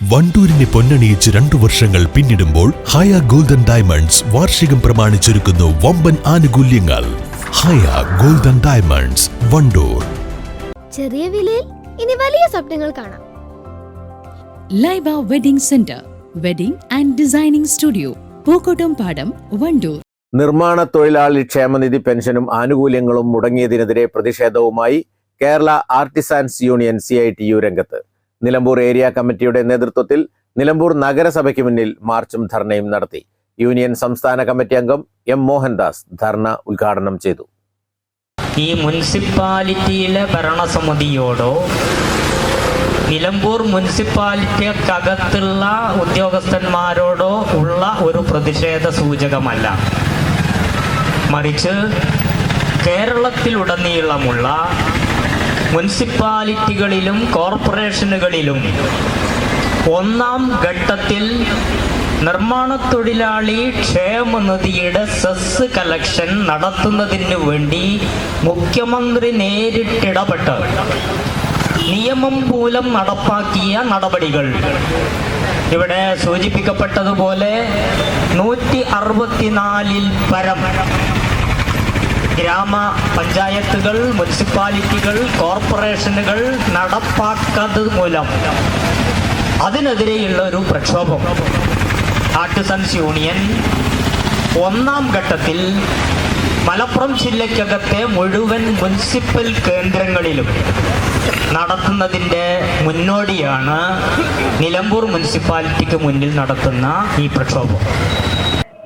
വണ്ടൂരിനെ പൊന്നണിയിച്ച് 2 വർഷങ്ങൾ പിന്നിടുമ്പോൾ ഹയ golden diamonds വാർഷികം പ്രമാണിച്ചൊരുക്കുന്നു വമ്പൻ ആനുകൂല്യങ്ങൾ. ഹയ ഗോൾഡൻ ഡയമണ്ട്സ്, വണ്ടൂർ. ചെറിയ വിലയിൽ ഇനി വലിയ സ്വപ്നങ്ങൾ കാണാം. Laiba wedding centre, wedding and designing studio, Pookkottumpadam, Wandoor. നിർമ്മാണ തൊഴിലാളി ക്ഷേമനിധി പെൻഷനും ആനുകൂല്യങ്ങളും മുടങ്ങിയതിനെതിരെ പ്രതിഷേധവുമായി കേരള ആർട്ടിസാൻസ് യൂണിയൻ CITU രംഗത്ത്. നിലമ്പൂർ ഏരിയ കമ്മിറ്റിയുടെ നേതൃത്വത്തിൽ നിലമ്പൂർ നഗരസഭയ്ക്ക് മുന്നിൽ മാർച്ചും ധർണയും നടത്തി. യൂണിയൻ സംസ്ഥാന കമ്മിറ്റി അംഗം M. മോഹൻദാസ് ധർണ ഉദ്ഘാടനം ചെയ്തു. ഈ മുനിസിപ്പാലിറ്റിയിലെ ഭരണസമിതിയോടോ നിലമ്പൂർ മുനിസിപ്പാലിറ്റിക്കകത്തുള്ള ഉദ്യോഗസ്ഥന്മാരോടോ ഉള്ള ഒരു പ്രതിഷേധ സൂചകമല്ല, മറിച്ച് കേരളത്തിലുടനീളമുള്ള മുനിസിപ്പാലിറ്റികളിലും കോർപ്പറേഷനുകളിലും 1ാം ഘട്ടത്തിൽ നിർമ്മാണ തൊഴിലാളി ക്ഷേമനിധിയുടെ സെസ് കളക്ഷൻ നടത്തുന്നതിന് വേണ്ടി മുഖ്യമന്ത്രി നേരിട്ടിടപെട്ട് നിയമം മൂലം നടപ്പാക്കിയ നടപടികൾ ഇവിടെ സൂചിപ്പിക്കപ്പെട്ടതുപോലെ 164-ൽ പരം ഗ്രാമപഞ്ചായത്തുകൾ, മുനിസിപ്പാലിറ്റികൾ, കോർപ്പറേഷനുകൾ നടപ്പാക്കാത്തത് മൂലം അതിനെതിരെയുള്ള ഒരു പ്രക്ഷോഭം ആർട്ടിസൻസ് യൂണിയൻ 1ാം ഘട്ടത്തിൽ മലപ്പുറം ജില്ലയ്ക്കകത്തെ മുഴുവൻ മുനിസിപ്പൽ കേന്ദ്രങ്ങളിലും നടത്തുന്നതിൻ്റെ മുന്നോടിയാണ് നിലമ്പൂർ മുനിസിപ്പാലിറ്റിക്ക് മുന്നിൽ നടത്തുന്ന ഈ പ്രക്ഷോഭം.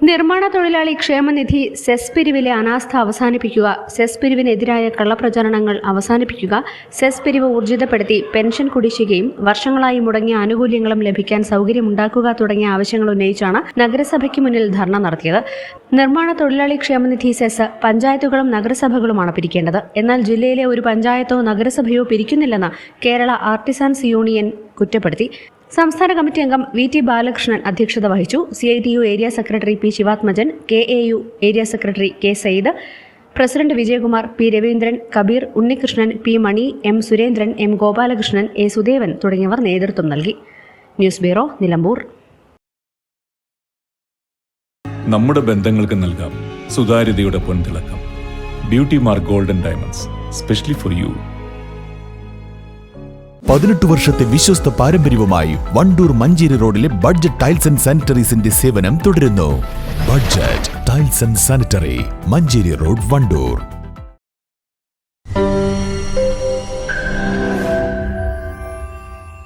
നിർമ്മാണ തൊഴിലാളി ക്ഷേമനിധി സെസ് പിരിവിലെ അനാസ്ഥ അവസാനിപ്പിക്കുക, സെസ് പിരിവിനെതിരായ കള്ളപ്രചാരണങ്ങൾ അവസാനിപ്പിക്കുക, സെസ് പിരിവ് ഊർജിതപ്പെടുത്തി പെൻഷൻ കുടിശ്ശികയും വർഷങ്ങളായി മുടങ്ങിയ ആനുകൂല്യങ്ങളും ലഭിക്കാൻ സൗകര്യമുണ്ടാക്കുക തുടങ്ങിയ ആവശ്യങ്ങൾ ഉന്നയിച്ചാണ് നഗരസഭയ്ക്ക് മുന്നിൽ ധർണ നടത്തിയത്. നിർമ്മാണ തൊഴിലാളി ക്ഷേമനിധി സെസ് പഞ്ചായത്തുകളും നഗരസഭകളുമാണ് പിരിക്കേണ്ടത്. എന്നാൽ ജില്ലയിലെ ഒരു പഞ്ചായത്തോ നഗരസഭയോ പിരിക്കുന്നില്ലെന്ന് കേരള ആർട്ടിസാൻസ് യൂണിയൻ കുറ്റപ്പെടുത്തി. സംസ്ഥാന കമ്മിറ്റി അംഗം VT ബാലകൃഷ്ണൻ അധ്യക്ഷത വഹിച്ചു. CITU area secretary P. Sivathmajan, KAU area secretary K. Sayyid, president Vijayakumar, P. Raveendran, Kabeer, Unnikrishnan, P. Mani, M. Surendran, M. Gopalakrishnan, A. Sudevan തുടങ്ങിയവർ നേതൃത്വം നൽകി. News bureau, Nilambur. നമ്മുടെ ബന്ധങ്ങൾക്ക് നൽകാം സുതാര്യതയുടെ പൊൻതിളക്കം. Beauty mark golden diamonds, specially for you. 18 വർഷത്തെ വിശ്വസ്ത പാരമ്പര്യവുമായി വണ്ടൂർ മഞ്ചേരി റോഡിലെ ബഡ്ജറ്റ് ടൈൽസ് ആൻഡ് സാനിറ്ററീസിന്റെ സേവനം തുടരുന്നു. Budget tiles and sanitary, Manjeri road, Wandoor.